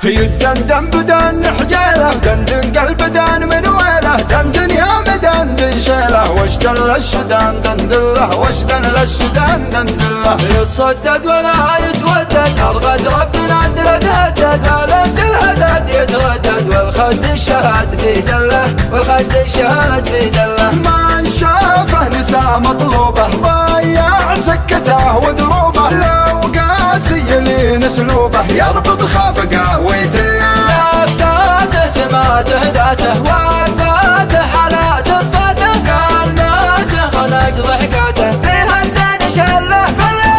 يدندن بدن حجيله دندن قلب دان من ويله دندن يا مدندن شيله وش دل الشدان دندله وش دل الشدان دندله يتصدد ولا يتودد الغد ربنا عندنا تهدد لند الهدد يتردد والخد الشهاد في دله والخد الشهاد في دله ما شافه نساء مطلوبه ضيع سكته ودروبه لو قاسي لين اسلوبه يربط خافقه ويتله ذاته سماته ذاته وفاته حالاته صفاته كلماته خلق ضحكاته فيها زين شله كله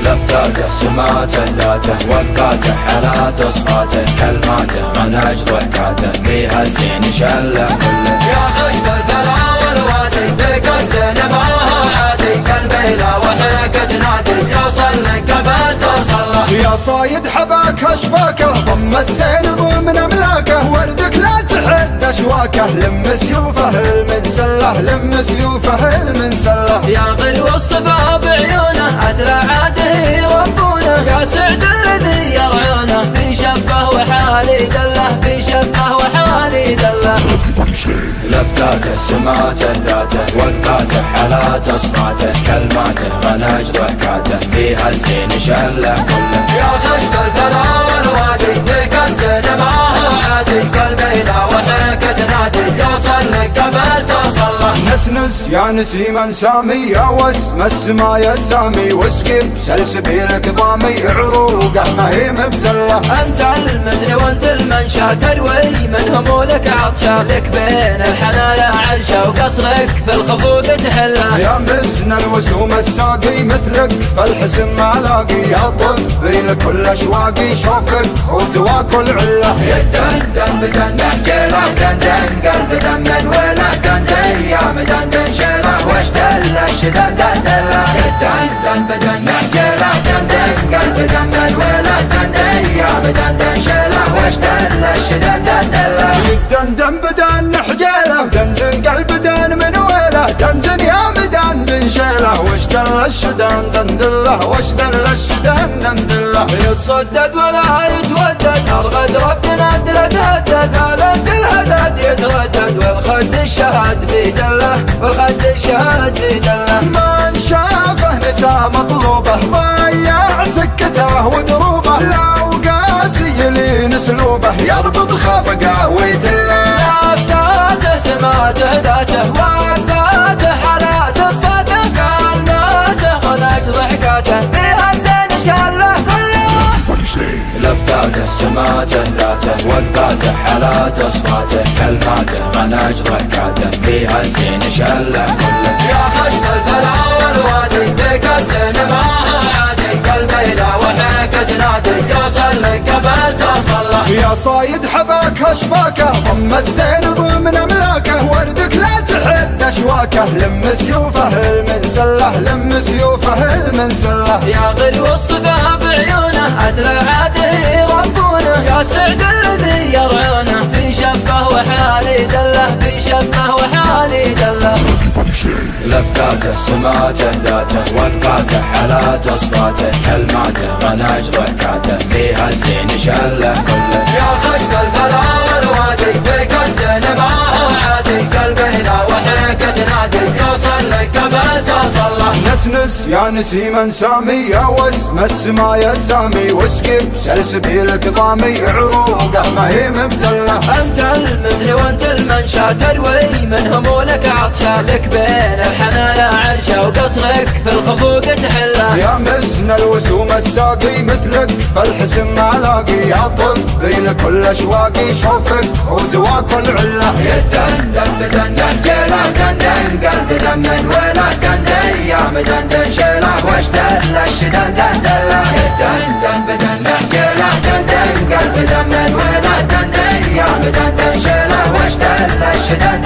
لفتاته سماته ذاته وفاته حالاته صفاته كلماته منهج ضحكاته فيها الزين شله كله يا خشب الفلا والوادي فيك الزين ما هو عادي قلبي لا وحيك تنادي يوصل لك قبل توصل له يا صايد حباك اشباكه ضم الزين ضمن املاكه وردك لا تحد اشواكه لم سيوفه المنسله لم سيوفه المنسله يا غلو الصفا بعيونه اترى عاده ربونه يا سعد الذي يرعونه في شفه وحالي دله في شفه وحالي دله لفتاته سماته ذاته وقفاته حالاته صفاته كلماته منهج ضحكاته فيها الزين شله كله يا خشب الفلا والوادي فيك الزين ما هو عادي قلبي لا وحيك تنادي يوصل لك قبل توصل له نسنس يا نسيما سامي يا وسم السما يا سامي واسقي بسلسبيلك ضامي عروقه ما هي مبتله انت المثل وانت المنشا تروي من همولك عطشا لك بين الحنايا عرشا وقصرك في الخفوق تحله يا مزن الوسوم الساقي مثلك فالحسن ما لاقي يا طبي لكل اشواقي شوفك ودواك العله يدندن بدن حجيله دندن قلب دم ويله دندن يا مدندن شيله وش دل الشدن دندله يدندن بدن حجيله دندن قلب دم ويله دندن يا مدندن شيله وش دل الشدن دندله يدندن بدن حجيله دندن قلب دن من ويله دندن يا مدندن شيله وش دل الشدن دندله وش دل الشدن دندله يتصدد ولا يتودد الغد ربنا عندنا تهدد لند الهدد يتردد والخد الشهاد في دله والخد الشهاد في دله من شافه نساء مطلوبه ضيع سكته ودروبه لو قاسي لين اسلوبه يربط خافقه ويتله لفتاته سماته ذاته وفاته حالاته صفاته كلماته خلق ضحكاته فيها زين شله لفتاته سماته ذاته وقفاته حالاته صفاته كلماته منهج ضحكاته فيها الزين شله كله يا خشب الفلا والوادي فيك الزين ما هو عادي قلبي لا وحيك تنادي يوصل لك قبل توصل له يا صايد حباك اشباكه ضم الزين ضمن املاكه وردك لا تحد اشواكه لم سيوفه المنسله لم سيوفه المنسله يا غلو الصفا بعيونه اتلى عاده ربونه يا سعد الذي يرعونه في شفه وحالي دله في شفه وحالي دله لفتاته سماته ذاته وقفاته حالاته صفاته كلماته منهج ضحكاته فيها الزين شله كله يا خشب الفلا والوادي فيك الزين ما هو عادي قلبي لا وحيك تنادي يوصل لك قبل توصل له نسنس يا نسيما سامي يا وسم السما يا سامي واسقي بسلسبيلك ضامي عروقه ما هي مبتله انت المثل وانت المنشا تروي من همولك عطشا لك بين الحنايا عرشا وقصرك في الخفوق تحله يا مزن الوسوم الساقي مثلك فالحسن ما لاقي يا طبي لكل اشواقي شوفك ودواك العله يدندن بدن حجيله دندن قلب دم ويله دندن يا مدندن شيله وش دل الشدن دندله يدندن بدن حجيله دندن قلب دم ويله دندن يا مدندن شيله وش دل الشدن